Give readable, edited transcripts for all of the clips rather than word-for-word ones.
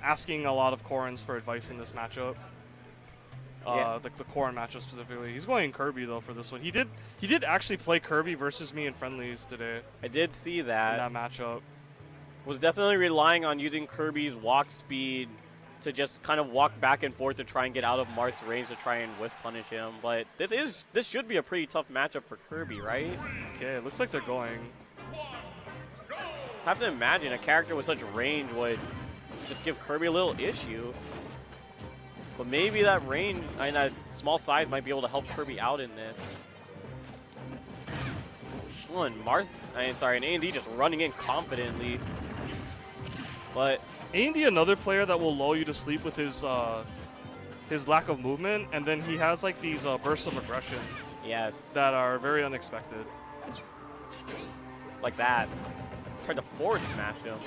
asking a lot of Corins for advice in this matchup. The Corin matchup specifically. He's going Kirby though for this one. He did actually play Kirby versus me in friendlies today. I did see that. In that matchup. Was definitely relying on using Kirby's walk speed to just kind of walk back and forth to try and get out of Marth's range to try and whiff punish him. But this should be a pretty tough matchup for Kirby, right? Okay, it looks like they're going. I have to imagine a character with such range would just give Kirby a little issue. But maybe that range and that small size might be able to help Kirby out in this. And AnD just running in confidently. But AnD, another player that will lull you to sleep with his lack of movement, and then he has like these bursts of aggression. Yes. That are very unexpected. Like that. Tried to forward smash him.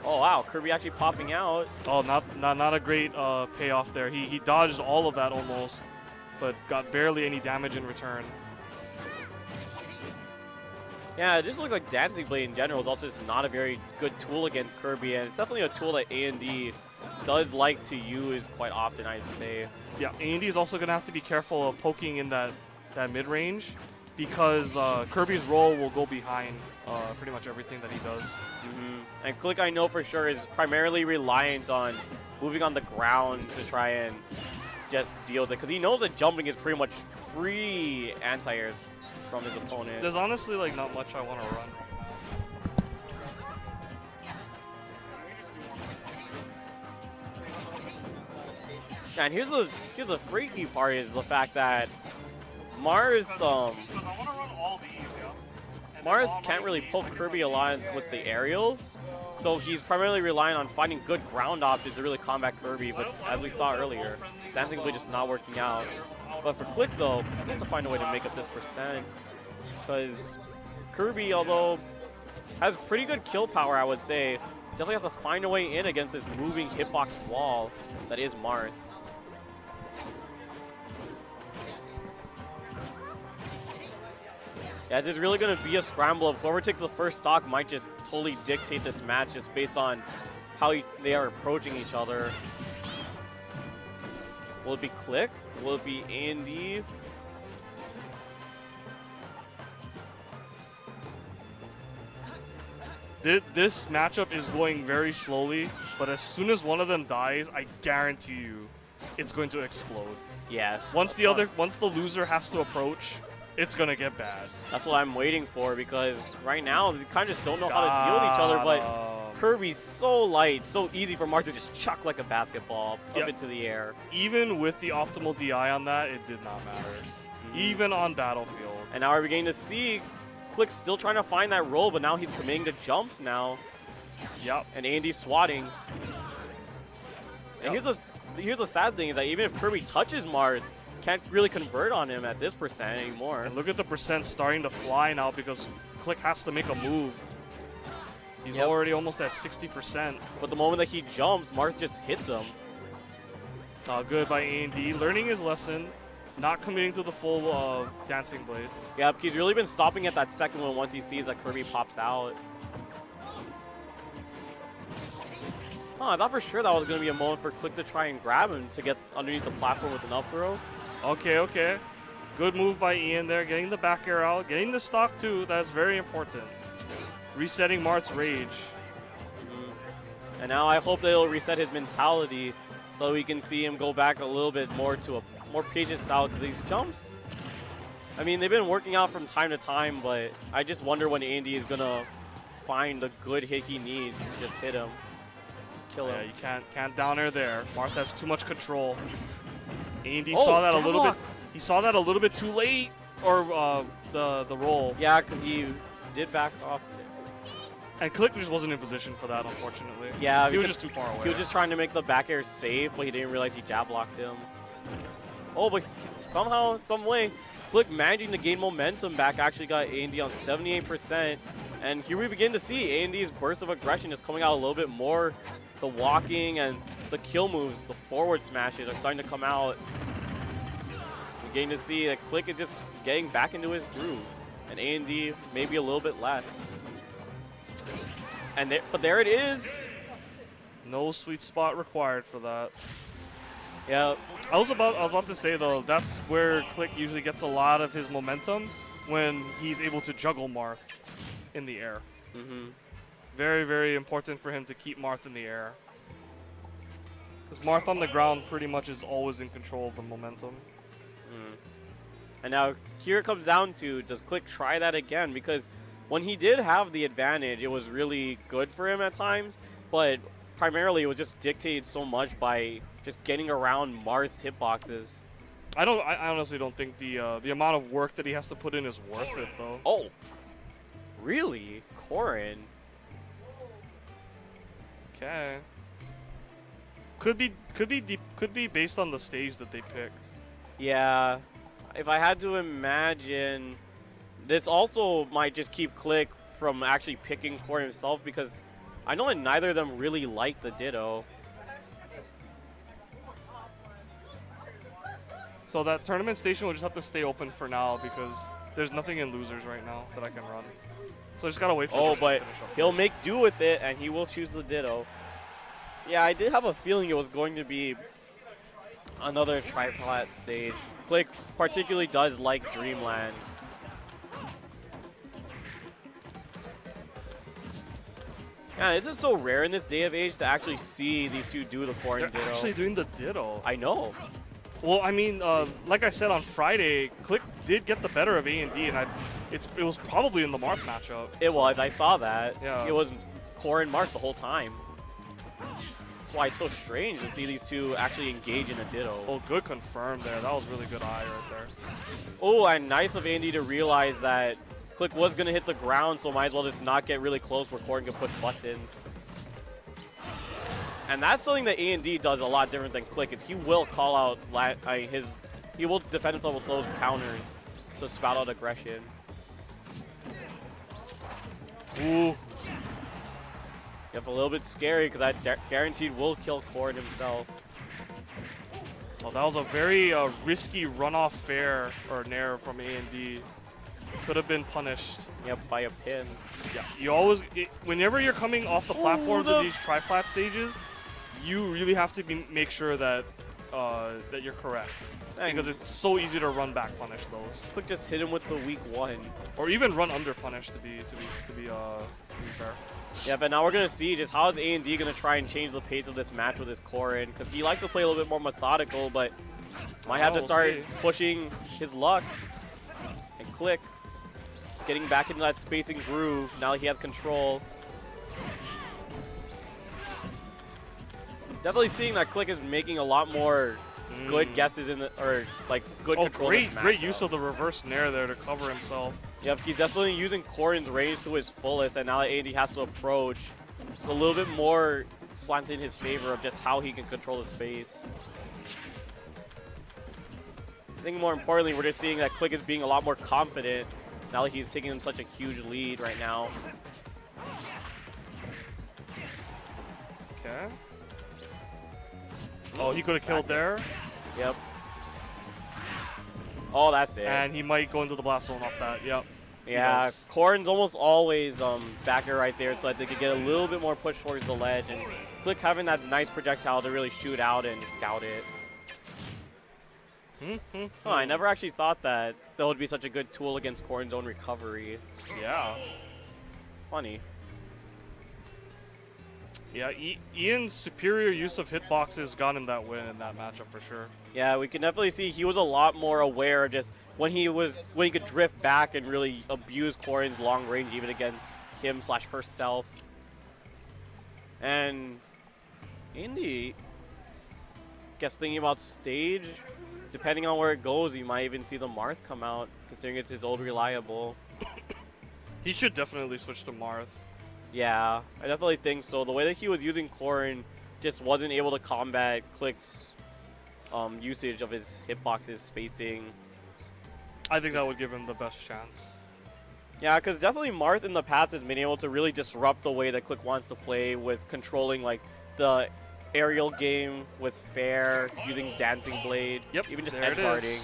Oh wow, Kirby actually popping out. Oh, not a great payoff there. He dodged all of that almost, but got barely any damage in return. Yeah, it just looks like Dancing Blade in general is also just not a very good tool against Kirby, and it's definitely a tool that AnD does like to use quite often, I'd say. Yeah, AnD is also going to have to be careful of poking in that mid-range, because Kirby's roll will go behind pretty much everything that he does. And Click, I know for sure, is primarily reliant on moving on the ground to try and just deal with it, because he knows that jumping is pretty much free anti-air from his opponent. There's honestly like not much I want to run. And here's the freaky part is the fact that Marth can't really poke Kirby a lot with the aerials, so he's primarily relying on finding good ground options to really combat Kirby, but as we saw earlier, Dancing Blade just not working out. But for Click though, he has to find a way to make up this percent, because Kirby, although has pretty good kill power, I would say, definitely has to find a way in against this moving hitbox wall that is Marth. Yeah, this is really going to be a scramble. Whoever takes the first stock might just totally dictate this match just based on how they are approaching each other. Will it be Click? Will it be AnD? This matchup is going very slowly, but as soon as one of them dies, I guarantee you it's going to explode. Yes. Once the loser has to approach, it's going to get bad. That's what I'm waiting for, because right now they kind of just don't know how to deal with each other, but Kirby's so light, so easy for Marth to just chuck like a basketball up into the air. Even with the optimal DI on that, it did not matter. Even on Battlefield. And now we're beginning to see Click still trying to find that roll, but now he's committing to jumps now. Yep. And AnD swatting. And here's the sad thing is that even if Kirby touches Marth, can't really convert on him at this percent anymore. And look at the percent starting to fly now because Click has to make a move. He's already almost at 60%. But the moment that he jumps, Marth just hits him. Good by AnD, learning his lesson, not committing to the full Dancing Blade. Yeah, he's really been stopping at that second one once he sees that Kirby pops out. I thought for sure that was going to be a moment for Click to try and grab him to get underneath the platform with an up throw. Okay. Good move by Ian there, getting the back air out, getting the stock too. That's very important. Resetting Marth's rage. And now I hope that he'll reset his mentality so we can see him go back a little bit more to a more patient style, because these jumps, I mean, they've been working out from time to time, but I just wonder when AnD is going to find the good hit he needs to just hit him. Kill him. Yeah, you can't down air there. Marth has too much control. AnD saw that a little bit. He saw that a little bit too late, or the roll. Yeah, because he did back off. And Click just wasn't in position for that, unfortunately. Yeah, he was just too far away. He was just trying to make the back air safe, but he didn't realize he jab blocked him. Oh, but somehow, some way, Click managing to gain momentum back actually got AnD on 78%. And here we begin to see AnD's burst of aggression is coming out a little bit more. The walking and the kill moves, the forward smashes are starting to come out. We're getting to see that Click is just getting back into his groove. And AnD maybe a little bit less. And but there it is. No sweet spot required for that. Yeah. I was about to say though, that's where Click usually gets a lot of his momentum when he's able to juggle Marth in the air. Very, very important for him to keep Marth in the air. Because Marth on the ground pretty much is always in control of the momentum. And now here it comes down to, does Click try that again? Because when he did have the advantage, it was really good for him at times, but primarily it was just dictated so much by just getting around Marth's hitboxes. I honestly don't think the amount of work that he has to put in is worth it though. Oh, really? Corrin? Okay. Could be based on the stage that they picked. Yeah. If I had to imagine, this also might just keep Click from actually picking Corrin himself, because I know that neither of them really like the Ditto. So that tournament station will just have to stay open for now because there's nothing in losers right now that I can run. So I just gotta wait for this to but finish up. he'll make do with it, and he will choose the Ditto. Yeah, I did have a feeling it was going to be another triplat stage. Click particularly does like Dreamland. Yeah, this is so rare in this day of age to actually see these two do the Corrin Ditto. They're actually doing the Ditto. I know. Well, I mean, like I said on Friday, Click did get the better of AnD, and it was probably in the Marth matchup. It was. I saw that. Yeah. It was Corrin Marth the whole time. That's why it's so strange to see these two actually engage in a Ditto. Oh, good confirm there. That was really good eye right there. Oh, and nice of AnD to realize that Click was going to hit the ground, so might as well just not get really close where Corrin can push buttons. And that's something that AnD does a lot different than Click, is he will call out he will defend himself with those counters to spout out aggression. Ooh. Yep, a little bit scary because I guaranteed will kill Corrin himself. Oh, that was a very risky runoff fair or nair from AnD. Could have been punished. Yep, by a pin. Yeah, you always, whenever you're coming off the platforms of these tri-flat stages, you really have to make sure that that you're correct. Because it's so easy to run back punish those. Click just hit him with the weak one. Or even run under punish to be fair. Yeah, but now we're gonna see just how is AnD gonna try and change the pace of this match with his Corrin, because he likes to play a little bit more methodical, but might have to start pushing his luck. And Click just getting back into that spacing groove. Now he has control. Definitely seeing that Click is making a lot more good guesses in the, or like good control. Great use of the reverse nair there to cover himself. Yep, he's definitely using Corrin's range to his fullest, and now that AnD has to approach, it's a little bit more slanted in his favor of just how he can control the space. I think more importantly, we're just seeing that Click is being a lot more confident now that he's taking such a huge lead right now. Okay. Oh, he could have killed there. Yep. Oh, that's it. And he might go into the blast zone off that. Yep. Yeah, Corrin's almost always backer right there, so I think he could get a little bit more push towards the ledge, and Click having that nice projectile to really shoot out and scout it. Oh, I never actually thought that would be such a good tool against Corrin's own recovery. Yeah. Funny. Yeah, Ian's superior use of hitboxes got him that win in that matchup for sure. Yeah, we can definitely see he was a lot more aware of just when he could drift back and really abuse Corrin's long range even against him / herself. And AnD, guess thinking about stage, depending on where it goes, you might even see the Marth come out, considering it's his old reliable. He should definitely switch to Marth. Yeah, I definitely think so. The way that he was using Corrin just wasn't able to combat Click's usage of his hitboxes, spacing. I think that would give him the best chance. Yeah, because definitely Marth in the past has been able to really disrupt the way that Click wants to play with controlling like the aerial game with fair, using Dancing Blade, even just edge guarding.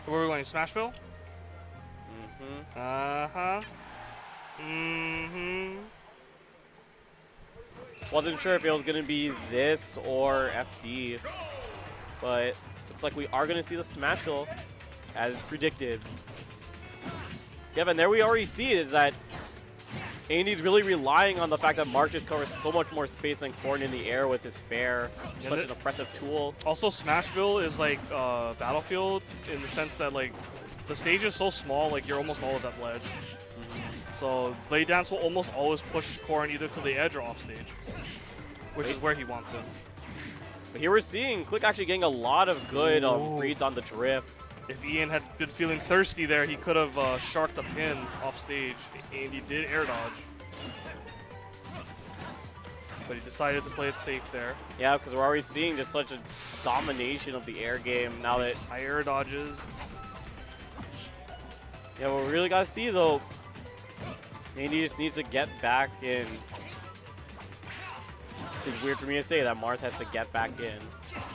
Where are we going, Smashville? just wasn't sure if it was going to be this or FD. But looks like we are going to see the Smash Hill as predicted. Yeah, and there we already see is that AnD's really relying on the fact that Mark just covers so much more space than Corn in the air with his fair. Such an oppressive tool. Also, Smashville is like Battlefield in the sense that like the stage is so small, like you're almost always at ledge. So Blade Dance will almost always push Corn either to the edge or off stage, which is where he wants him. But here we're seeing Click actually getting a lot of good reads on the drift. If Ian had been feeling thirsty there, he could have sharked a pin off stage, and he did air dodge. But he decided to play it safe there. Yeah, because we're already seeing just such a domination of the air game now that high air dodges. Yeah, what we really got to see though, AnD just needs to get back in. It's weird for me to say that Marth has to get back in.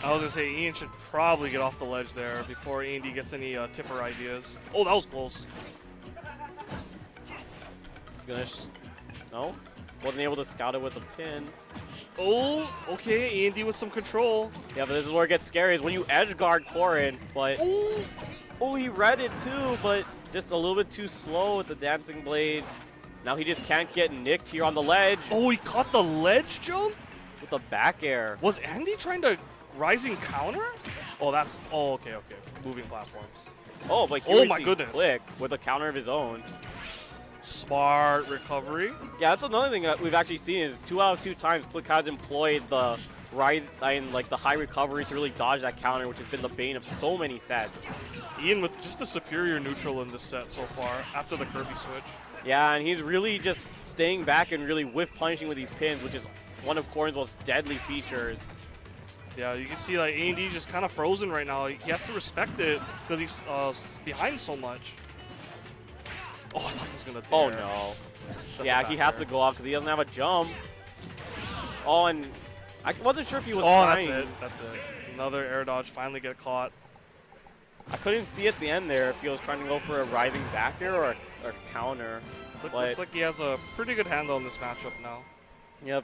I was going to say, Ian should probably get off the ledge there before AnD gets any tipper ideas. Oh, that was close. No? Wasn't able to scout it with a pin. Oh, okay, AnD with some control. Yeah, but this is where it gets scary, is when you edge guard Corrin, but... Oh, he read it too, but just a little bit too slow with the Dancing Blade. Now he just can't get nicked here on the ledge. Oh, he caught the ledge jump? With the back air. Was AnD trying to rising counter? Oh, that's... Oh, okay. Moving platforms. Oh, but here my goodness. Click with a counter of his own. Smart recovery. Yeah, that's another thing that we've actually seen is 2 out of 2 times Click has employed the the high recovery to really dodge that counter, which has been the bane of so many sets. Ian with just a superior neutral in this set so far after the Kirby switch. Yeah, and he's really just staying back and really whiff punishing with these pins, which is one of Corrin's most deadly features. Yeah, you can see like AnD just kind of frozen right now. He has to respect it because he's behind so much. Oh, I thought he was going to dare. Oh, no. Yeah, he has to go off because he doesn't have a jump. Oh, and I wasn't sure if he was trying. That's it. Another air dodge, finally get caught. I couldn't see at the end there if he was trying to go for a rising back air or a counter. Looks like he has a pretty good handle on this matchup now. Yeah,